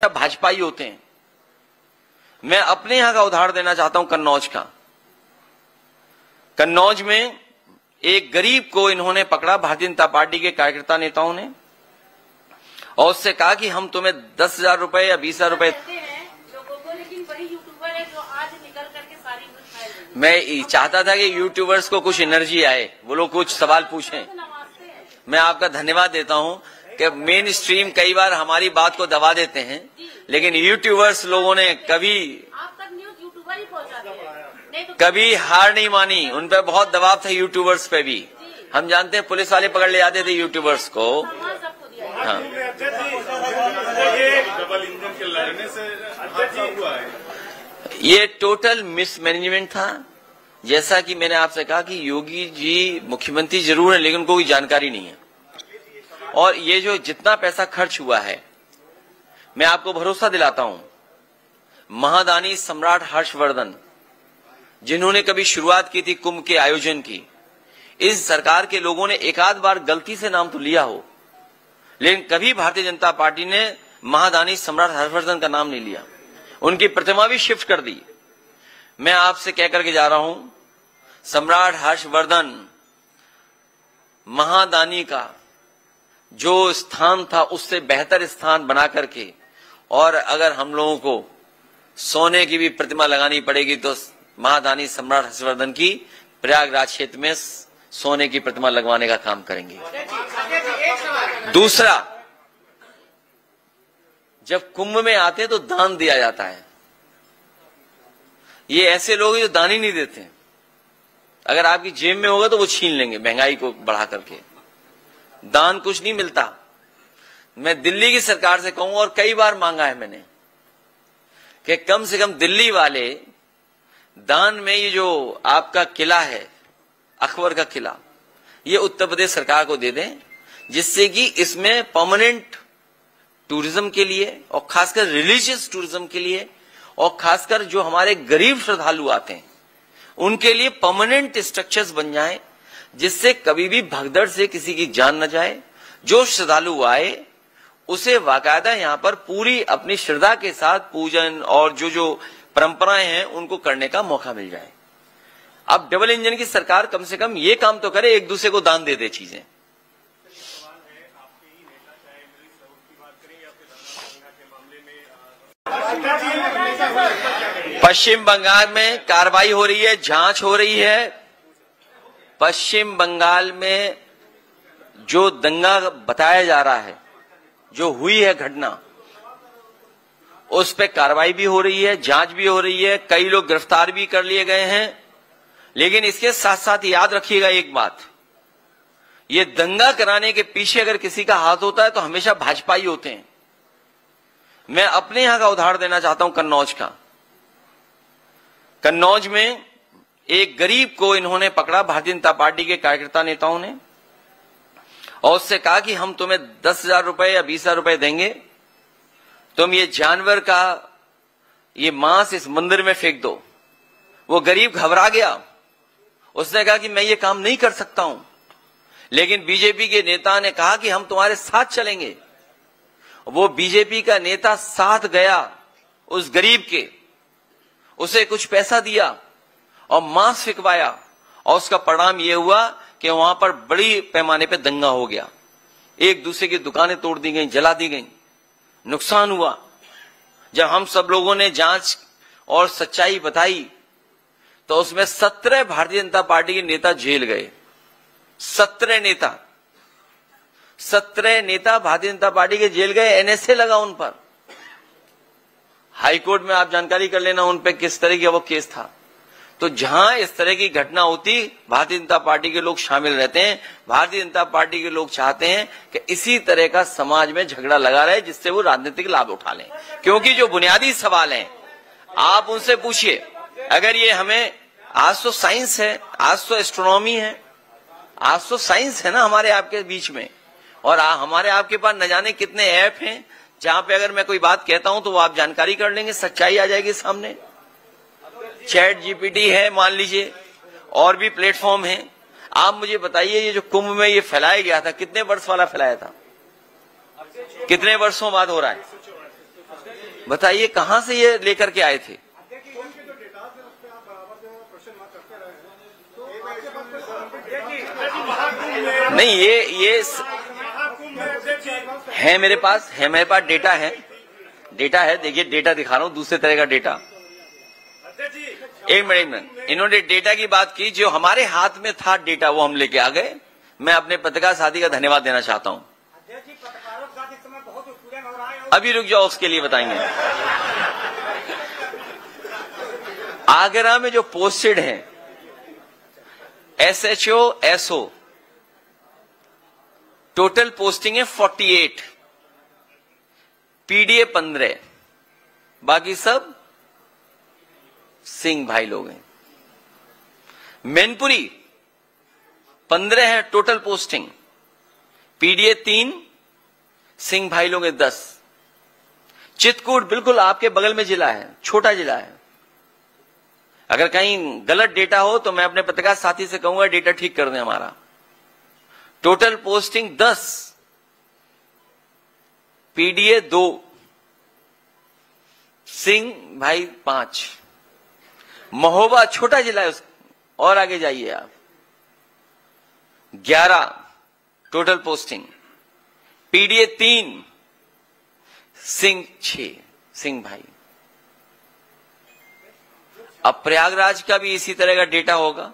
भाजपा ही होते हैं। मैं अपने यहां का उदाहरण देना चाहता हूं, कन्नौज का। कन्नौज में एक गरीब को इन्होंने पकड़ा, भारतीय जनता पार्टी के कार्यकर्ता नेताओं ने, और उससे कहा कि हम तुम्हें 10,000 रुपए या 20,000 रुपए। मैं चाहता था कि यूट्यूबर्स को कुछ एनर्जी आए, वो लोग कुछ सवाल पूछें। मैं आपका धन्यवाद देता हूं कि मेन स्ट्रीम कई बार हमारी बात को दबा देते हैं, लेकिन यूट्यूबर्स लोगों ने कभी हार नहीं मानी। उन पर बहुत दबाव था, यूट्यूबर्स पे भी। हम जानते हैं पुलिस वाले पकड़ ले जाते थे यूट्यूबर्स को। हाँ, ये टोटल मिसमैनेजमेंट था। जैसा कि मैंने आपसे कहा कि योगी जी मुख्यमंत्री जरूर है, लेकिन कोई जानकारी नहीं है। और ये जो जितना पैसा खर्च हुआ है, मैं आपको भरोसा दिलाता हूं, महादानी सम्राट हर्षवर्धन, जिन्होंने कभी शुरुआत की थी कुंभ के आयोजन की, इस सरकार के लोगों ने एक आध बार गलती से नाम तो लिया हो, लेकिन कभी भारतीय जनता पार्टी ने महादानी सम्राट हर्षवर्धन का नाम नहीं लिया। उनकी प्रतिमा भी शिफ्ट कर दी। मैं आपसे कह करके जा रहा हूं, सम्राट हर्षवर्धन महादानी का जो स्थान था उससे बेहतर स्थान बना करके, और अगर हम लोगों को सोने की भी प्रतिमा लगानी पड़ेगी तो महादानी सम्राट हर्षवर्धन की प्रयागराज क्षेत्र में सोने की प्रतिमा लगवाने का काम करेंगे। दूसरा, जब कुंभ में आते हैं तो दान दिया जाता है। ये ऐसे लोग हैं जो दान ही नहीं देते। अगर आपकी जेब में होगा तो वो छीन लेंगे महंगाई को बढ़ा करके। दान कुछ नहीं मिलता। मैं दिल्ली की सरकार से कहूंगा, और कई बार मांगा है मैंने, कि कम से कम दिल्ली वाले दान में ये जो आपका किला है, अकबर का किला, ये उत्तर प्रदेश सरकार को दे दें, जिससे कि इसमें परमानेंट टूरिज्म के लिए और खासकर रिलीजियस टूरिज्म के लिए, और खासकर जो हमारे गरीब श्रद्धालु आते हैं उनके लिए परमानेंट स्ट्रक्चर्स बन जाएं, जिससे कभी भी भगदड़ से किसी की जान न जाए। जो श्रद्धालु आए उसे वाकायदा यहां पर पूरी अपनी श्रद्धा के साथ पूजन और जो परंपराएं हैं उनको करने का मौका मिल जाए। अब डबल इंजन की सरकार कम से कम ये काम तो करे, एक दूसरे को दान दे दे चीजें। पश्चिम बंगाल में कार्रवाई हो रही है, जांच हो रही है। पश्चिम बंगाल में जो दंगा बताया जा रहा है, जो हुई है घटना, उस पे कार्रवाई भी हो रही है, जांच भी हो रही है, कई लोग गिरफ्तार भी कर लिए गए हैं। लेकिन इसके साथ साथ याद रखिएगा एक बात, ये दंगा कराने के पीछे अगर किसी का हाथ होता है तो हमेशा भाजपा ही होते हैं। मैं अपने यहां का उदाहरण देना चाहता हूं, कन्नौज का। कन्नौज में एक गरीब को इन्होंने पकड़ा, भारतीय जनता पार्टी के कार्यकर्ता नेताओं ने, और उससे कहा कि हम तुम्हें 10,000 रुपए या 20,000 रुपए देंगे, तुम ये जानवर का ये मांस इस मंदिर में फेंक दो। वो गरीब घबरा गया। उसने कहा कि मैं ये काम नहीं कर सकता हूं, लेकिन बीजेपी के नेता ने कहा कि हम तुम्हारे साथ चलेंगे। वो बीजेपी का नेता साथ गया उस गरीब के, उसे कुछ पैसा दिया और मांस फिकवाया, और उसका परिणाम यह हुआ कि वहां पर बड़ी पैमाने पे दंगा हो गया। एक दूसरे की दुकानें तोड़ दी गई, जला दी गई, नुकसान हुआ। जब हम सब लोगों ने जांच और सच्चाई बताई तो उसमें 17 भारतीय जनता पार्टी के नेता जेल गए। 17 नेता भारतीय जनता पार्टी के जेल गए, एनएसए लगा उन पर। हाईकोर्ट में आप जानकारी कर लेना उन पर किस तरह का वो केस था। तो जहां इस तरह की घटना होती, भारतीय जनता पार्टी के लोग शामिल रहते हैं। भारतीय जनता पार्टी के लोग चाहते हैं कि इसी तरह का समाज में झगड़ा लगा रहे, जिससे वो राजनीतिक लाभ उठा लें। क्योंकि जो बुनियादी सवाल हैं आप उनसे पूछिए। अगर ये हमें, आज तो साइंस है, आज तो एस्ट्रोनॉमी है, आज तो साइंस है ना हमारे आपके बीच में, और हमारे आपके पास न जाने कितने ऐप हैं जहां पे अगर मैं कोई बात कहता हूं तो वो आप जानकारी कर लेंगे, सच्चाई आ जाएगी सामने। चैट जीपीटी है मान लीजिए, और भी प्लेटफॉर्म हैं। आप मुझे बताइए, ये जो कुंभ में ये फैलाया गया था, कितने वर्ष वाला फैलाया था? कितने वर्षों बाद हो रहा है? बताइए कहां से ये लेकर के आए थे? नहीं, ये है मेरे पास डेटा है, देखिए डेटा दिखा रहा हूं, दूसरे तरह का डेटा। एक मिनट, इन्होंने डेटा की बात की, जो हमारे हाथ में था डेटा वो हम लेके आ गए। मैं अपने पत्रकार साथी का धन्यवाद देना चाहता हूं। अभी रुक जाओ, उसके लिए बताएंगे। आगरा में जो पोस्टेड हैं SHO SO, टोटल पोस्टिंग है 48, PDA 15, बाकी सब सिंह भाई लोग हैं। मैनपुरी 15 है टोटल पोस्टिंग, PDA 3, सिंह भाई लोग हैं 10। चित्रकूट बिल्कुल आपके बगल में जिला है, छोटा जिला है। अगर कहीं गलत डेटा हो तो मैं अपने पत्रकार साथी से कहूंगा डेटा ठीक कर दें हमारा। टोटल पोस्टिंग 10, PDA 2, सिंह भाई 5। महोबा छोटा जिला है, और आगे जाइए आप, 11 total posting, PDA 3, Singh 6, Singh भाई। अब प्रयागराज का भी इसी तरह का डेटा होगा।